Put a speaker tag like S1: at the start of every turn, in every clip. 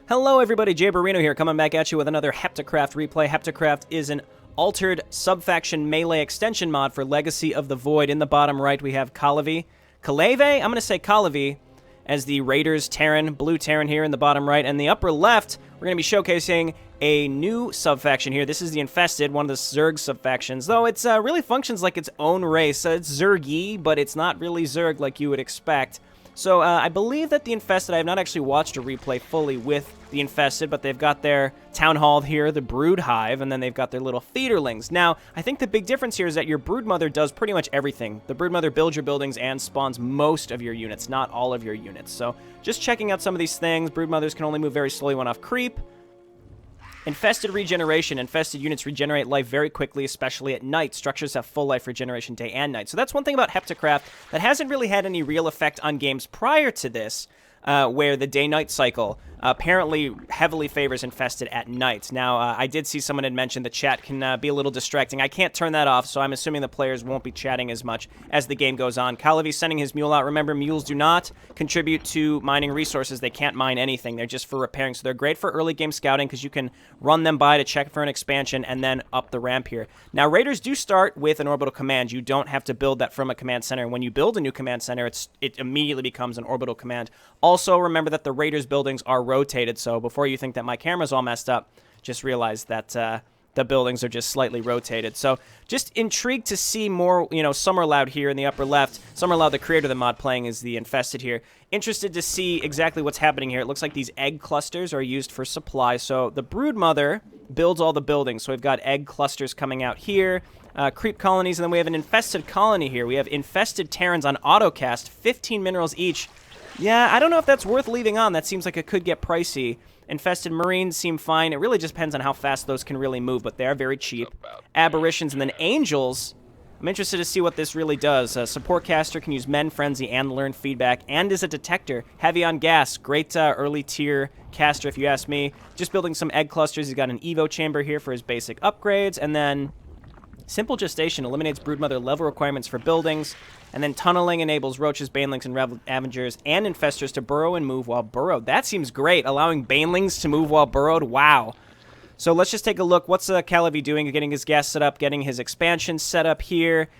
S1: Hello everybody, JayborinoPlays here, coming back at you with another HeptaCraft replay. HeptaCraft is an altered sub-faction melee extension mod for Legacy of the Void. In the bottom right, we have Kaleve. I'm going to say Kaleve, as the Raiders Terran, blue Terran here in the bottom right. And the upper left, we're going to be showcasing a new sub-faction here. This is the Infested, one of the Zerg sub-factions, though it really functions like its own race. It's Zergy, but it's not really Zerg like you would expect. So I believe that the Infested, I have not actually watched a replay fully with the Infested, but they've got their town hall here, the brood hive, and then they've got their little feederlings. Now, I think the big difference here is that your broodmother does pretty much everything. The broodmother builds your buildings and spawns most of your units, not all of your units. So just checking out some of these things. Broodmothers can only move very slowly when off creep. Infested regeneration. Infested units regenerate life very quickly, especially at night. Structures have full life regeneration day and night. So that's one thing about HeptaCraft that hasn't really had any real effect on games prior to this, where the day-night cycle apparently heavily favors Infested at night. Now, I did see someone had mentioned the chat can be a little distracting. I can't turn that off, so I'm assuming the players won't be chatting as much as the game goes on. Kalevi's sending his mule out. Remember, mules do not contribute to mining resources. They can't mine anything. They're just for repairing. So they're great for early game scouting because you can run them by to check for an expansion and then up the ramp here. Now, Raiders do start with an orbital command. You don't have to build that from a command center. When you build a new command center, it immediately becomes an orbital command. Also, remember that the Raiders buildings are rotated, so before you think that my camera's all messed up, just realize that the buildings are just slightly rotated. So just intrigued to see more, Summerloud here in the upper left. Summerloud, the creator of the mod, playing is the Infested here. Interested to see exactly what's happening here. It looks like these egg clusters are used for supply. So the broodmother builds all the buildings. So we've got egg clusters coming out here. Creep colonies, and then we have an infested colony here. We have infested Terrans on autocast, 15 minerals each. Yeah, I don't know if that's worth leaving on. That seems like it could get pricey. Infested Marines seem fine. It really just depends on how fast those can really move, but they are very cheap. Aberrations and then Angels. I'm interested to see what this really does. Support caster can use Men, Frenzy, and Learn Feedback, and is a detector. Heavy on gas. Great early tier caster, if you ask me. Just building some egg clusters. He's got an Evo chamber here for his basic upgrades, and then Simple Gestation eliminates broodmother level requirements for buildings, and then Tunneling enables roaches, banelings, and avengers and infestors to burrow and move while burrowed. That seems great, allowing banelings to move while burrowed. Wow. So let's just take a look. What's Kaleve doing? Getting his gas set up, getting his expansion set up here,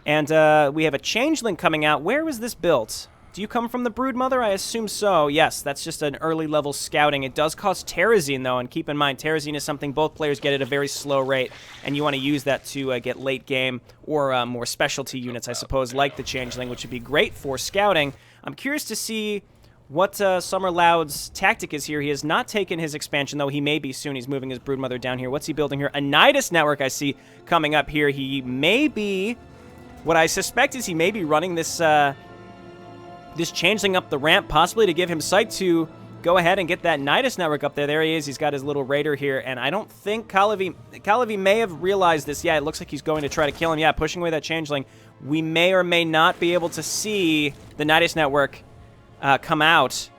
S1: and we have a changeling coming out. Where was this built? Do you come from the broodmother? I assume so. Yes, that's just an early level scouting. It does cost Terrazine, though, and keep in mind, Terrazine is something both players get at a very slow rate, and you want to use that to get late game or more specialty units, I suppose, like the Changeling, which would be great for scouting. I'm curious to see what Summerloud's tactic is here. He has not taken his expansion, though he may be soon. He's moving his broodmother down here. What's he building here? A Nidus network I see coming up here. He may be, what I suspect is he may be running this this Changeling up the ramp, possibly to give him sight to go ahead and get that Nidus network up there. There he is. He's got his little raider here, and I don't think Kaleve may have realized this. Yeah, it looks like he's going to try to kill him. Yeah, pushing away that Changeling. We may or may not be able to see the Nidus network come out.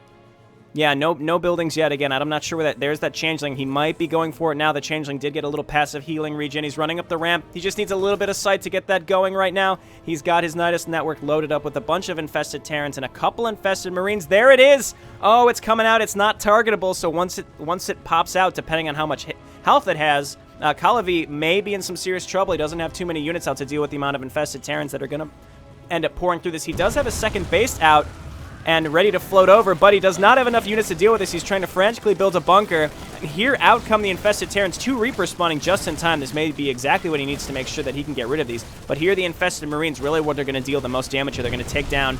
S1: Yeah, no buildings yet. Again, I'm not sure where that... There's that Changeling. He might be going for it now. The Changeling did get a little passive healing regen. He's running up the ramp. He just needs a little bit of sight to get that going right now. He's got his Nidus network loaded up with a bunch of infested Terrans and a couple infested Marines. There it is! Oh, it's coming out. It's not targetable, so once it pops out, depending on how much health it has, Kaleve may be in some serious trouble. He doesn't have too many units out to deal with the amount of infested Terrans that are going to end up pouring through this. He does have a second base out and ready to float over, but he does not have enough units to deal with this. He's trying to frantically build a bunker, and here out come the infested Terrans. 2 Reapers spawning just in time. This may be exactly what he needs to make sure that he can get rid of these, but here the infested Marines, really what they're going to deal the most damage here. They're going to take down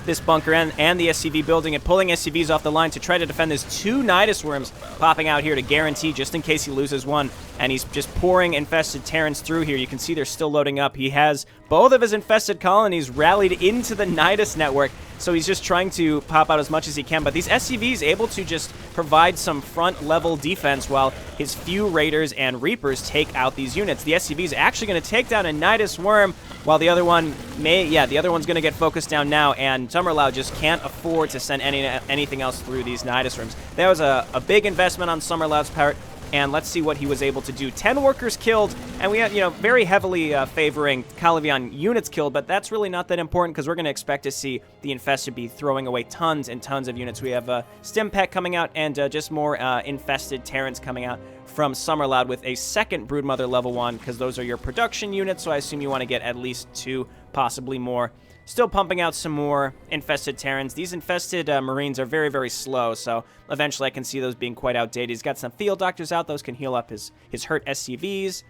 S1: this bunker and the SCV building and pulling SCVs off the line to try to defend. There's 2 Nidus worms popping out here to guarantee just in case he loses one, and he's just pouring infested Terrans through here. You can see they're still loading up. He has both of his infested colonies rallied into the Nidus network, so he's just trying to pop out as much as he can, but these SCVs able to just provide some front level defense while his few Raiders and Reapers take out these units. The SCV is actually going to take down a Nidus worm, while the other one the other one's going to get focused down now, and Summerloud just can't afford to send anything else through these Nidus worms. That was a big investment on Summerloud's part. And let's see what he was able to do. 10 workers killed, and we have, very heavily favoring Calavi on units killed, but that's really not that important because we're going to expect to see the Infested be throwing away tons and tons of units. We have Stim Pet coming out and just more Infested Terrans coming out from Summerloud with a second Broodmother level 1 because those are your production units, so I assume you want to get at least 2, possibly more. Still pumping out some more Infested Terrans. These Infested Marines are very, very slow, so eventually I can see those being quite outdated. He's got some Field Doctors out. Those can heal up his hurt SCVs.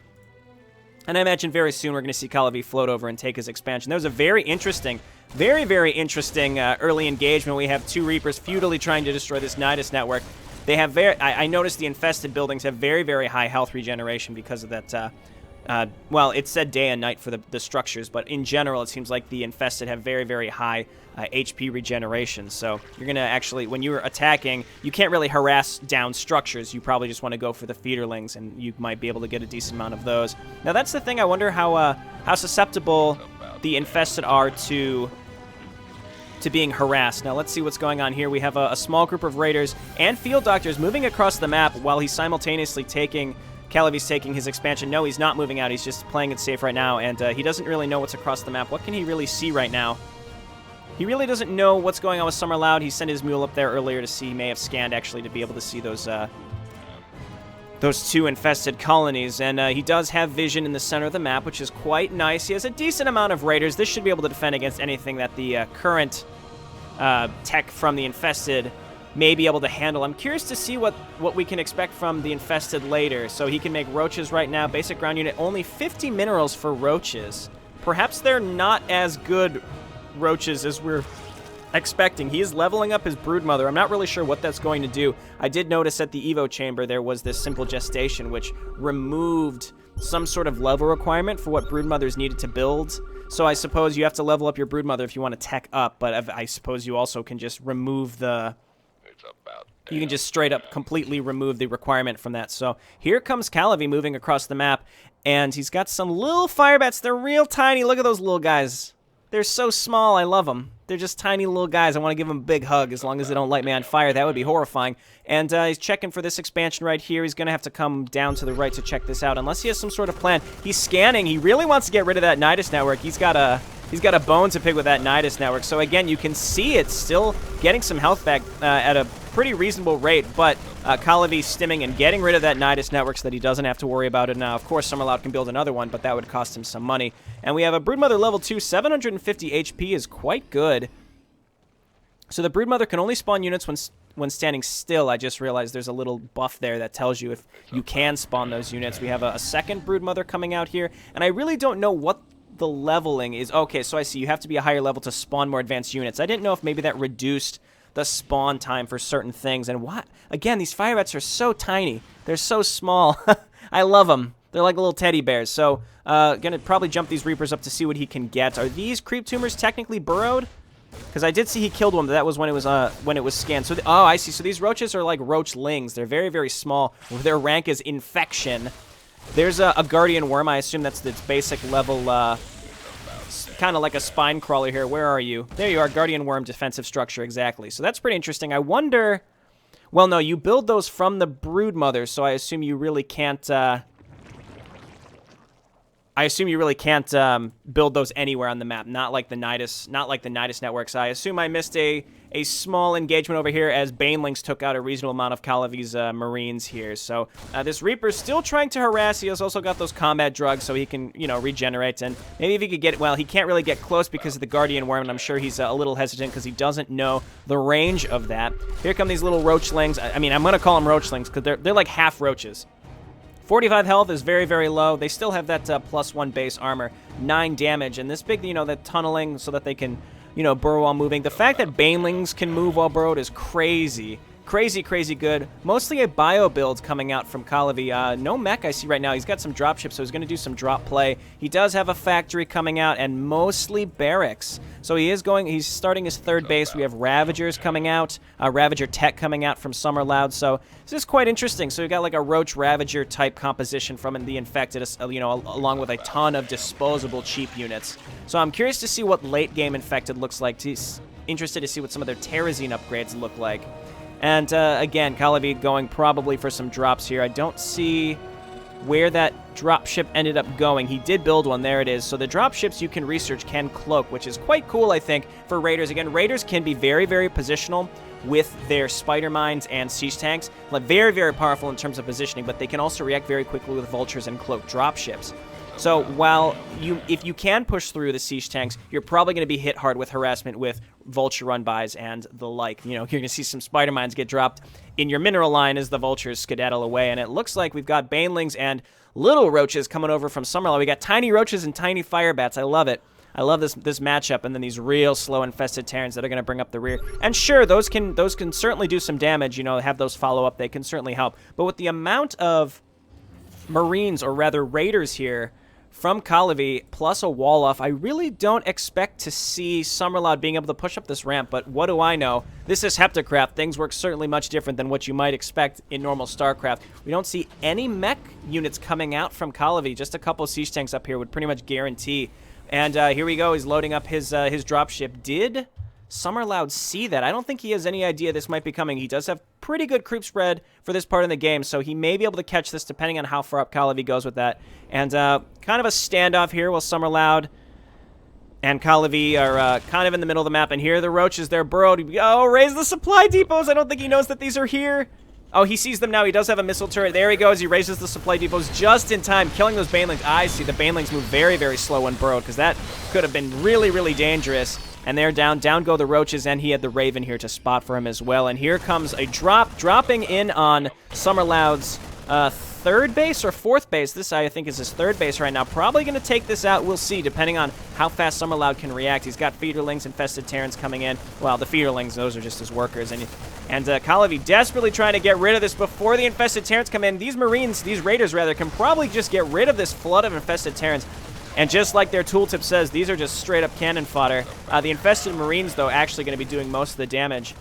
S1: And I imagine very soon we're going to see Calavi float over and take his expansion. There was a very interesting, very, very interesting early engagement. We have 2 Reapers futilely trying to destroy this Nidus network. They have I noticed the Infested buildings have very, very high health regeneration because of that... well, it said day and night for the structures, but in general, it seems like the Infested have very, very high HP regeneration. So you're going to actually, when you're attacking, you can't really harass down structures. You probably just want to go for the feederlings, and you might be able to get a decent amount of those. Now, that's the thing. I wonder how susceptible the Infested are to being harassed. Now, let's see what's going on here. We have a small group of Raiders and Field Doctors moving across the map while he's simultaneously taking... Calavi's taking his expansion. No, he's not moving out. He's just playing it safe right now, and he doesn't really know what's across the map. What can he really see right now? He really doesn't know what's going on with Summerloud. He sent his mule up there earlier to see. He may have scanned, actually, to be able to see those 2 infested colonies, and he does have vision in the center of the map, which is quite nice. He has a decent amount of Raiders. This should be able to defend against anything that the current tech from the Infested may be able to handle. I'm curious to see what we can expect from the Infested later. So he can make roaches right now. Basic ground unit, only 50 minerals for roaches. Perhaps they're not as good roaches as we're expecting. He is leveling up his Broodmother. I'm not really sure what that's going to do. I did notice at the Evo chamber there was this simple gestation which removed some sort of level requirement for what Broodmothers needed to build. So I suppose you have to level up your Broodmother if you want to tech up, but I suppose you also can just remove the... You can just straight up completely remove the requirement from that. So here comes Calavi moving across the map, and he's got some little firebats. They're real tiny. Look at those little guys. They're so small. I love them. They're just tiny little guys. I want to give them a big hug as long as they don't light me on fire. That would be horrifying. And he's checking for this expansion right here. He's going to have to come down to the right to check this out, unless he has some sort of plan. He's scanning. He really wants to get rid of that Nidus network. He's got a bone to pick with that Nidus network. So again, you can see it's still getting some health back at a pretty reasonable rate, but Calavi stimming and getting rid of that Nidus network so that he doesn't have to worry about it now. Of course, Summerloud can build another one, but that would cost him some money. And we have a Broodmother level 2, 750 HP is quite good. So the Broodmother can only spawn units when standing still. I just realized there's a little buff there that tells you if you can spawn those units. We have a second Broodmother coming out here, and I really don't know what the leveling is. Okay, so I see you have to be a higher level to spawn more advanced units. I didn't know if maybe that reduced the spawn time for certain things. And what? Again, these firebats are so tiny. They're so small. I love them. They're like little teddy bears. So, gonna probably jump these Reapers up to see what he can get. Are these creep tumors technically burrowed? Because I did see he killed one, but that was when it was scanned. So, oh, I see. So these roaches are like roachlings. They're very, very small. Their rank is infection. There's a guardian worm. I assume that's its basic level. Kind of like a spine crawler here. Where are you? There you are, guardian worm defensive structure, exactly. So that's pretty interesting. I wonder... Well, no, you build those from the Broodmother, so I assume you really can't... build those anywhere on the map. Not like the Nidus networks. I assume I missed a small engagement over here as Banelings took out a reasonable amount of Calavi's Marines here. So this Reaper's still trying to harass. He has also got those combat drugs so he can, regenerate. And maybe if he could get, well, he can't really get close because of the Guardian Worm, and I'm sure he's a little hesitant because he doesn't know the range of that. Here come these little roachlings. I mean, I'm going to call them roachlings because they're like half roaches. 45 health is very, very low. They still have that +1 base armor, 9 damage, and this big, that tunneling so that they can, burrow while moving. The fact that Banelings can move while burrowed is crazy. Crazy, crazy good. Mostly a bio build coming out from Calavi. No mech I see right now. He's got some dropships, so he's going to do some drop play. He does have a factory coming out, and mostly barracks. So he's starting his third base. We have Ravagers coming out, Ravager Tech coming out from Summerloud. So this is quite interesting. So we got like a Roach Ravager type composition from the Infected, along with a ton of disposable cheap units. So I'm curious to see what late game Infected looks like. Interested to see what some of their Terrazine upgrades look like. And again, Calavi going probably for some drops here. I don't see where that drop ship ended up going. He did build one. There it is. So the drop ships you can research can cloak, which is quite cool, I think, for Raiders. Again, Raiders can be very, very positional with their spider mines and siege tanks. Like, very, very powerful in terms of positioning, but they can also react very quickly with vultures and cloak drop ships. So while if you can push through the siege tanks, you're probably going to be hit hard with harassment with vulture run-bys and the like. You know, you're going to see some spider mines get dropped in your mineral line as the vultures skedaddle away. And it looks like we've got banelings and little roaches coming over from Summerlaw. We got tiny roaches and tiny fire bats. I love it. I love this matchup, and then these real slow infested Terrans that are going to bring up the rear. And sure, those can certainly do some damage. You know, have those follow up. They can certainly help. But with the amount of Marines, or rather Raiders here, from Calavi, plus a wall off, I really don't expect to see Summerloud being able to push up this ramp, but what do I know? This is HeptaCraft. Things work certainly much different than what you might expect in normal Starcraft. We don't see any mech units coming out from Calavi. Just a couple of siege tanks up here would pretty much guarantee. And here we go. He's loading up his dropship. Did Summerloud see that? I don't think he has any idea this might be coming. He does have pretty good creep spread for this part of the game, so he may be able to catch this depending on how far up Calavi goes with that. And kind of a standoff here while Summerloud and Calavi are kind of in the middle of the map. And here are the roaches. They're burrowed. Oh, raise the supply depots. I don't think he knows that these are here. Oh, he sees them now. He does have a missile turret. There he goes. He raises the supply depots just in time, killing those banelings. I see the banelings move very, very slow when burrowed, because that could have been really, really dangerous. And they're down. Down go the roaches, and he had the Raven here to spot for him as well. And here comes a dropping in on Summerloud's third base or fourth base. This, I think, is his third base right now. Probably going to take this out. We'll see, depending on how fast Summerloud can react. He's got feederlings, infested Terrans coming in. Well, the feederlings, those are just his workers. And Calavi desperately trying to get rid of this before the infested Terrans come in. These Marines, these Raiders rather, can probably just get rid of this flood of infested Terrans. And just like their tooltip says, these are just straight-up cannon fodder. The infested Marines, though, actually going to be doing most of the damage.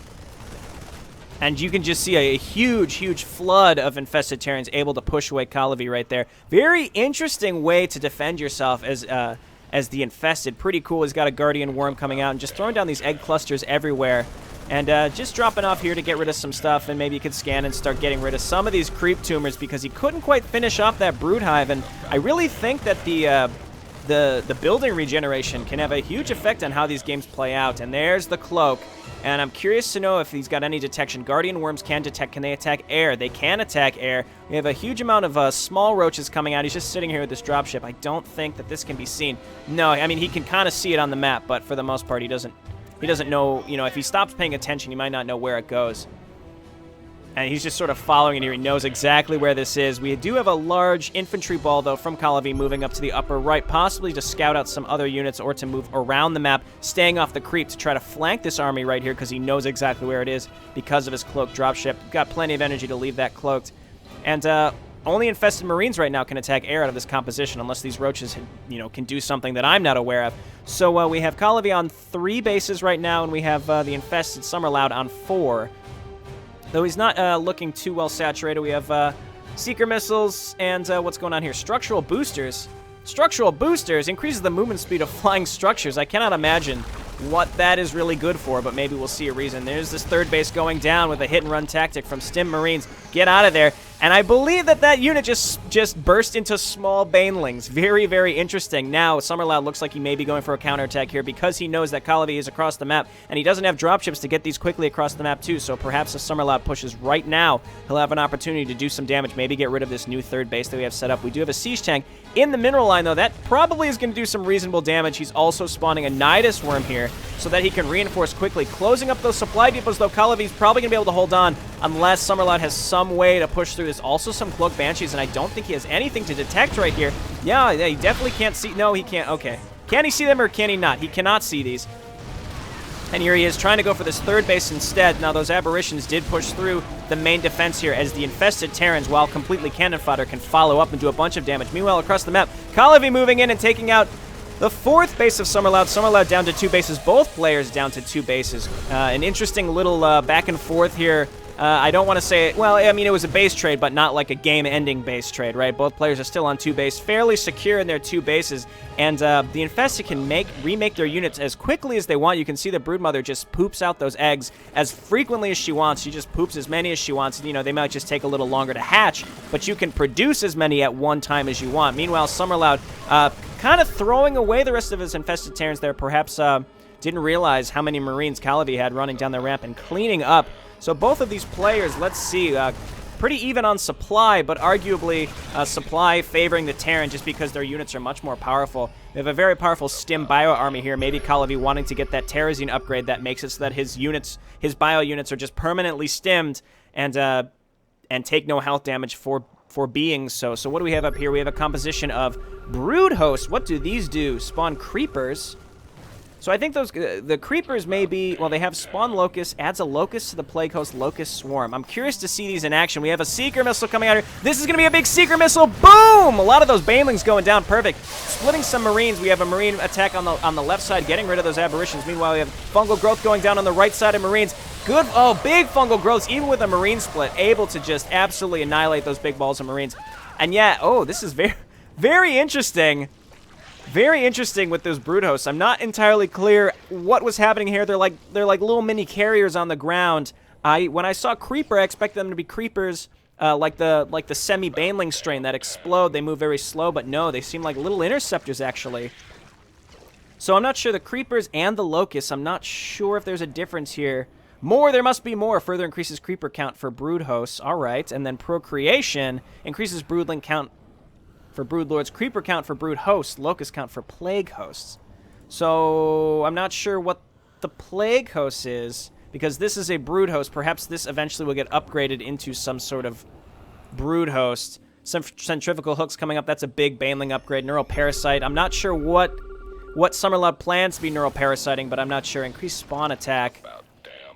S1: And you can just see a huge, huge flood of infested Terrans able to push away Calavi right there. Very interesting way to defend yourself as the infested. Pretty cool. He's got a Guardian Worm coming out and just throwing down these egg clusters everywhere. And just dropping off here to get rid of some stuff, and maybe you could scan and start getting rid of some of these creep tumors, because he couldn't quite finish off that brood hive. And I really think that the building regeneration can have a huge effect on how these games play out. And there's the cloak. And I'm curious to know if he's got any detection. Guardian Worms can detect. Can they attack air? They can attack air. We have a huge amount of small roaches coming out. He's just sitting here with this dropship. I don't think that this can be seen. No, I mean, he can kind of see it on the map, but for the most part, he doesn't know, you know, if he stops paying attention, he might not know where it goes. And he's just sort of following it here. He knows exactly where this is. We do have a large infantry ball, though, from Calavi moving up to the upper right, possibly to scout out some other units or to move around the map, staying off the creep to try to flank this army right here, because he knows exactly where it is because of his cloaked dropship. Got plenty of energy to leave that cloaked. And only infested Marines right now can attack air out of this composition, unless these roaches, you know, can do something that I'm not aware of. So we have Calavi on 3 bases right now, and we have the infested Summerloud on 4. Though he's not looking too well saturated. We have Seeker missiles and what's going on here? Structural boosters. Structural boosters increases the movement speed of flying structures. I cannot imagine what that is really good for, but maybe we'll see a reason. There's this third base going down with a hit-and-run tactic from Stim Marines. Get out of there. And I believe that unit just burst into small banelings. Very, very interesting. Now, Summerloud looks like he may be going for a counterattack here because he knows that Calavi is across the map, and he doesn't have dropships to get these quickly across the map, too. So perhaps if Summerloud pushes right now, he'll have an opportunity to do some damage, maybe get rid of this new third base that we have set up. We do have a siege tank in the mineral line, though. That probably is going to do some reasonable damage. He's also spawning a Nidus Worm here so that he can reinforce quickly. Closing up those supply depots, though, Calavi's probably going to be able to hold on unless Summerloud has some way to push through. There's also some Cloak Banshees, and I don't think he has anything to detect right here. Yeah, he definitely can't see. No, he can't. Okay. Can he see them or can he not? He cannot see these. And here he is trying to go for this third base instead. Now, those aberrations did push through the main defense here as the infested Terrans, while completely cannon fodder, can follow up and do a bunch of damage. Meanwhile, across the map, Calavi moving in and taking out the fourth base of Summerloud. Summerloud down to 2 bases. Both players down to 2 bases. An interesting little back and forth here I don't want to say, well, I mean, it was a base trade, but not like a game-ending base trade, right? Both players are still on 2 base, fairly secure in their 2 bases, and the Infested can remake their units as quickly as they want. You can see the Broodmother just poops out those eggs as frequently as she wants. She just poops as many as she wants. You know, they might just take a little longer to hatch, but you can produce as many at one time as you want. Meanwhile, Summerloud kind of throwing away the rest of his Infested Terrans there, perhaps didn't realize how many Marines Calavi had running down the ramp and cleaning up. So both of these players, let's see, pretty even on supply, but arguably supply favoring the Terran just because their units are much more powerful. We have a very powerful Stim Bio army here. Maybe Calavi wanting to get that Terrazine upgrade that makes it so that his Bio units are just permanently stimmed and take no health damage for being so. So what do we have up here? We have a composition of Brood Hosts. What do these do? Spawn Creepers. So I think those the Creepers may be, well, they have Spawn Locust, adds a Locust to the Plague Host Locust Swarm. I'm curious to see these in action. We have a Seeker Missile coming out here. This is going to be a big Seeker Missile. Boom! A lot of those Banelings going down. Perfect. Splitting some Marines. We have a Marine attack on the left side, getting rid of those Aberrations. Meanwhile, we have Fungal Growth going down on the right side of Marines. Good, oh, big Fungal Growths, even with a Marine split, able to just absolutely annihilate those big balls of Marines. And yeah, oh, this is very, very interesting. Very interesting with those Brood Hosts. I'm not entirely clear what was happening here. They're like little mini carriers on the ground. When I saw Creeper, I expected them to be Creepers like the semi-Baneling strain that explode. They move very slow, but no, they seem like little interceptors actually. So I'm not sure the Creepers and the Locusts. I'm not sure if there's a difference here. More, there must be more. Further increases Creeper count for Brood Hosts. All right, and then Procreation increases Broodling count for Brood Lords, Creeper count for Brood Hosts, Locust count for Plague Hosts. So I'm not sure what the Plague Host is, because this is a Brood Host. Perhaps this eventually will get upgraded into some sort of Brood Host. Some Centrifugal Hooks coming up. That's a big Baneling upgrade. Neural Parasite. I'm not sure what Summerloud plans to be Neural Parasiting, but I'm not sure. Increased Spawn Attack.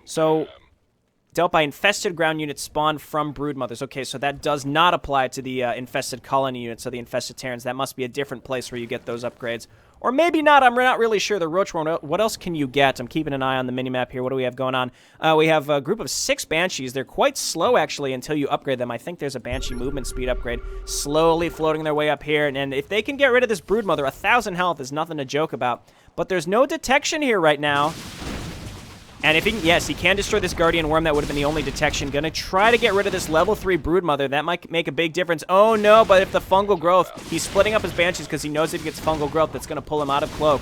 S1: So dealt by Infested ground units spawned from Brood Mothers. Okay, so that does not apply to the Infested colony units, so the Infested Terrans. That must be a different place where you get those upgrades. Or maybe not. I'm not really sure. The Roach Worm, what else can you get? I'm keeping an eye on the minimap here. What do we have going on? We have a group of 6 Banshees. They're quite slow, actually, until you upgrade them. I think there's a Banshee movement speed upgrade slowly floating their way up here. And if they can get rid of this Brood Mother, 1,000 health is nothing to joke about. But there's no detection here right now. And if he can, yes, he can destroy this Guardian Worm. That would have been the only detection. Gonna try to get rid of this level 3 Broodmother. That might make a big difference. Oh no, but if the Fungal Growth, he's splitting up his Banshees because he knows if he gets Fungal Growth, that's gonna pull him out of Cloak.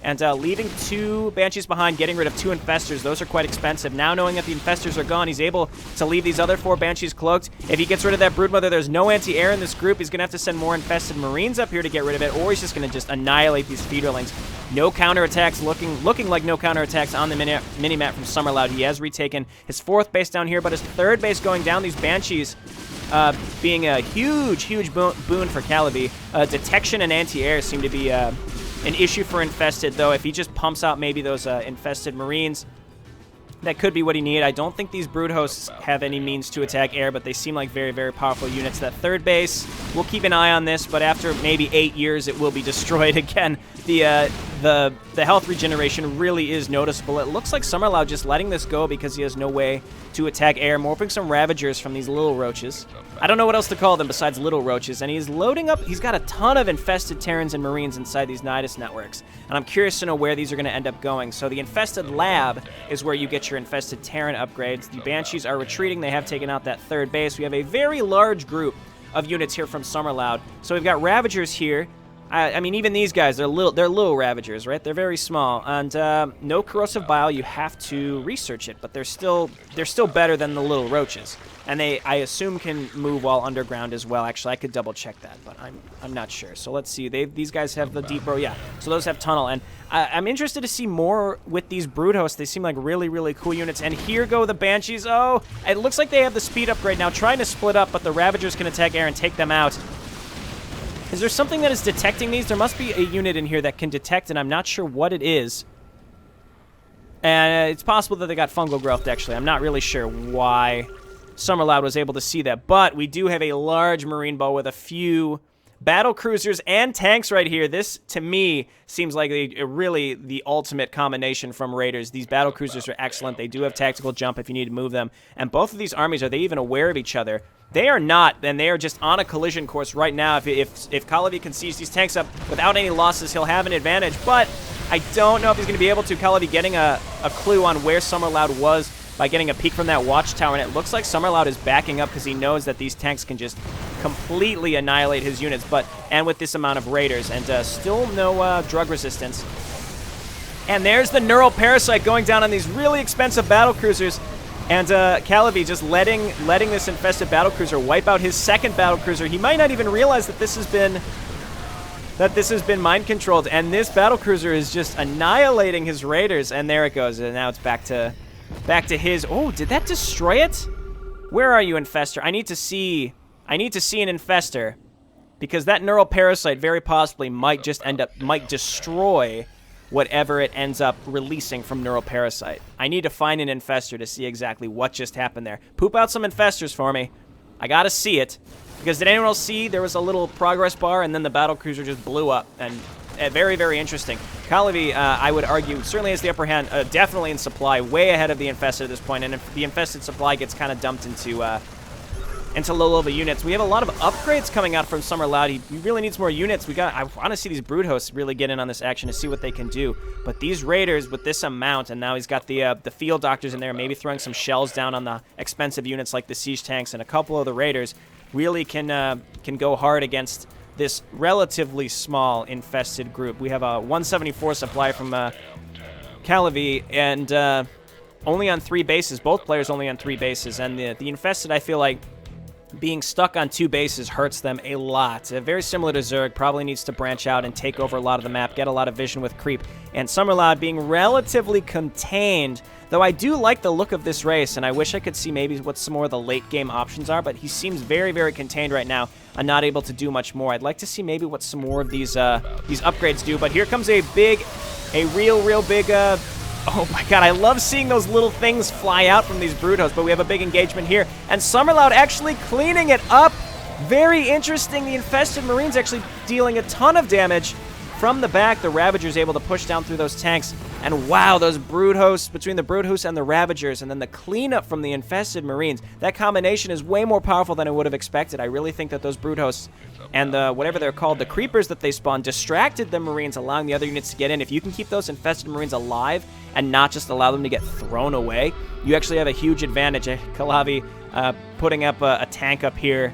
S1: And leaving 2 Banshees behind, getting rid of 2 Infestors. Those are quite expensive. Now knowing that the Infestors are gone, he's able to leave these other 4 Banshees cloaked. If he gets rid of that Broodmother, there's no anti-air in this group. He's going to have to send more Infested Marines up here to get rid of it, or he's just going to just annihilate these Feederlings. No counterattacks, looking like no counterattacks on the minimap from Summerloud. He has retaken his 4th base down here, but his 3rd base going down. These Banshees being a huge, huge boon for Calavi. Detection and anti-air seem to be an issue for Infested, though. If he just pumps out maybe those Infested Marines, that could be what he needed. I don't think these Brood Hosts have any means to attack air, but they seem like very, very powerful units. That 3rd base, we'll keep an eye on this, but after maybe 8 years, it will be destroyed again. The health regeneration really is noticeable. It looks like Summerloud just letting this go because he has no way to attack air, morphing some Ravagers from these little roaches. I don't know what else to call them besides little roaches, and he's loading up. He's got a ton of Infested Terrans and Marines inside these Nidus networks, and I'm curious to know where these are going to end up going. So the Infested Lab is where you get your Infested Terran upgrades. The Banshees are retreating. They have taken out that 3rd base. We have a very large group of units here from Summerloud. So we've got Ravagers here. I mean, even these guys, they're little Ravagers, right? They're very small, and no corrosive bile. You have to research it, but they're still better than the little roaches, and I assume can move while underground as well. Actually, I could double check that, but I'm not sure. So let's see. These guys have the deep row, yeah. So those have tunnel, and I'm interested to see more with these Brood Hosts. They seem like really, really cool units. And here go the Banshees. Oh, it looks like they have the speed upgrade now, trying to split up, but the Ravagers can attack air and take them out. Is there something that is detecting these? There must be a unit in here that can detect, and I'm not sure what it is. And it's possible that they got Fungal Growth, actually. I'm not really sure why Summerloud was able to see that. But we do have a large Marine Ball with a few battle cruisers and tanks right here. This, to me, seems like really the ultimate combination from Raiders. These battle cruisers are excellent. They do have tactical jump if you need to move them. And both of these armies, are they even aware of each other? They are not, and they are just on a collision course right now. If Kalavi can siege these tanks up without any losses, he'll have an advantage. But I don't know if he's going to be able to. Kalavi getting a clue on where Summerloud was by getting a peek from that watchtower, and it looks like Summerloud is backing up because he knows that these tanks can just completely annihilate his units, and with this amount of Raiders, and still no drug resistance. And there's the Neural Parasite going down on these really expensive battlecruisers, and Kalavi just letting this infested battlecruiser wipe out his second battlecruiser. He might not even realize that this has been mind controlled, and this battlecruiser is just annihilating his Raiders, and there it goes, and now it's back to his. Oh, did that destroy it? Where are you, Infestor? I need to see an Infestor, because that Neural Parasite very possibly might destroy whatever it ends up releasing from Neural Parasite. I need to find an Infestor to see exactly what just happened there. Poop out some Infestors for me. I gotta see it. Because did anyone else see there was a little progress bar and then the battlecruiser just blew up? And very, very interesting. Kalavi, I would argue, certainly has the upper hand, definitely in supply, way ahead of the Infested at this point. And if the Infested supply gets kind of dumped into low-level units, we have a lot of upgrades coming out from Summerloud. He really needs more units. I want to see these Brood Hosts really get in on this action to see what they can do. But these Raiders, with this amount, and now he's got the Field Doctors in there, maybe throwing some shells down on the expensive units like the Siege Tanks and a couple of the Raiders, really can go hard against this relatively small Infested group. We have a 174 supply from Kalavi, and only on 3 bases. Both players only on 3 bases. And the Infested, I feel like, being stuck on 2 bases hurts them a lot. Very similar to Zerg, probably needs to branch out and take over a lot of the map, get a lot of vision with creep. And Summerloud being relatively contained, though I do like the look of this race, and I wish I could see maybe what some more of the late game options are, but he seems very, very contained right now and not able to do much more. I'd like to see maybe what some more of these upgrades do, but here comes a real big oh my god, I love seeing those little things fly out from these Brood Hosts, but we have a big engagement here. And Summerloud actually cleaning it up. Very interesting. The Infested Marines actually dealing a ton of damage from the back. The Ravagers able to push down through those tanks. And wow, those Brood Hosts, between the Brood Hosts and the Ravagers, and then the cleanup from the Infested Marines, that combination is way more powerful than I would have expected. I really think that those Brood Hosts and whatever they're called, the Creepers that they spawned, distracted the Marines, allowing the other units to get in. If you can keep those Infested Marines alive and not just allow them to get thrown away, you actually have a huge advantage. Kalavi putting up a tank up here,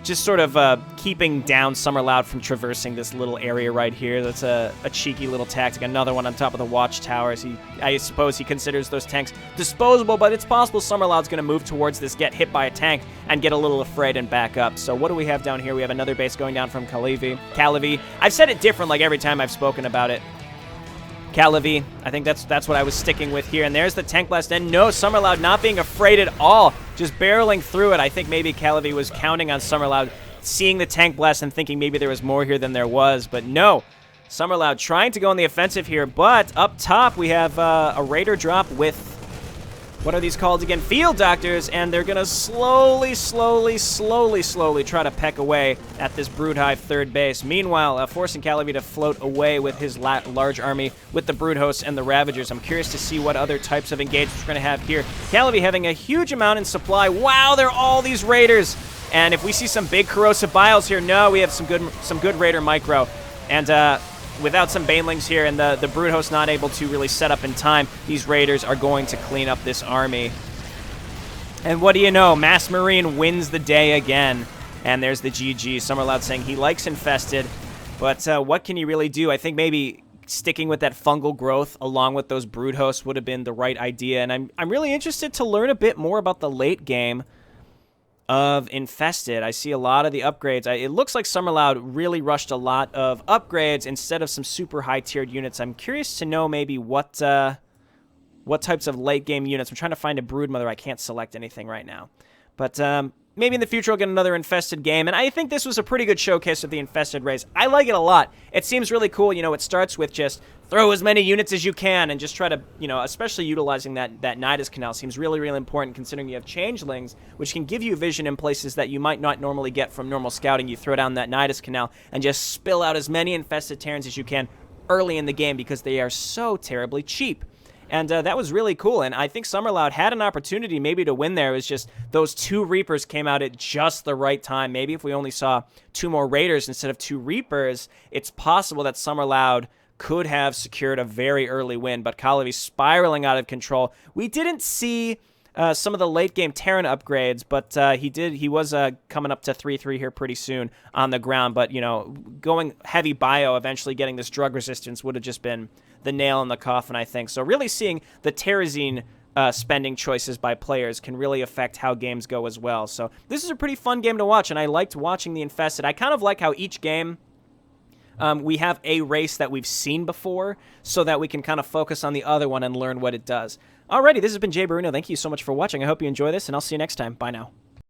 S1: just sort of keeping down Summerloud from traversing this little area right here. That's a cheeky little tactic. Another one on top of the watchtowers. I suppose he considers those tanks disposable, but it's possible Summerloud's going to move towards this, get hit by a tank, and get a little afraid and back up. So what do we have down here? We have another base going down from Kalavi. I've said it different like every time I've spoken about it. Kalavi, I think that's what I was sticking with here. And there's the tank blast. And no, Summerloud not being afraid at all, just barreling through it. I think maybe Kalavi was counting on Summerloud seeing the tank blast and thinking maybe there was more here than there was. But no, Summerloud trying to go on the offensive here. But up top, we have a Raider drop with, what are these called again? Field Doctors, and they're going to slowly try to peck away at this Brood Hive third base. Meanwhile, forcing Kalavi to float away with his large army with the Brood Hosts and the Ravagers. I'm curious to see what other types of engagements we're going to have here. Kalavi having a huge amount in supply. Wow, there are all these Raiders. And if we see some big Corrosive Biles here, no, we have some good Raider micro. And without some Banelings here and the Brood Host not able to really set up in time, these Raiders are going to clean up this army. And what do you know? Mass Marine wins the day again. And there's the GG. Summerloud saying he likes Infested, but what can he really do? I think maybe sticking with that fungal growth along with those Brood Hosts would have been the right idea. And I'm really interested to learn a bit more about the late game of Infested. I see a lot of the upgrades. It looks like Summerloud really rushed a lot of upgrades instead of some super high-tiered units. I'm curious to know maybe what types of late-game units. I'm trying to find a Brood Mother. I can't select anything right now. But maybe in the future I'll get another Infested game, and I think this was a pretty good showcase of the Infested race. I like it a lot. It seems really cool. You know, it starts with just throw as many units as you can and just try to, you know, especially utilizing that Nidus Canal seems really, really important considering you have Changelings, which can give you vision in places that you might not normally get from normal scouting. You throw down that Nidus Canal and just spill out as many Infested Terrans as you can early in the game because they are so terribly cheap. And that was really cool, and I think Summerloud had an opportunity maybe to win there. It was just those 2 Reapers came out at just the right time. Maybe if we only saw 2 more Raiders instead of 2 Reapers, it's possible that Summerloud could have secured a very early win, but Kalavi spiraling out of control. We didn't see some of the late-game Terran upgrades, but he was coming up to 3-3 here pretty soon on the ground, but, you know, going heavy bio, eventually getting this drug resistance would have just been the nail in the coffin, I think. So really seeing the Terrazine spending choices by players can really affect how games go as well. So this is a pretty fun game to watch, and I liked watching the Infested. I kind of like how each game we have a race that we've seen before so that we can kind of focus on the other one and learn what it does. Alrighty, this has been Jay Borino. Thank you so much for watching. I hope you enjoy this, and I'll see you next time. Bye now.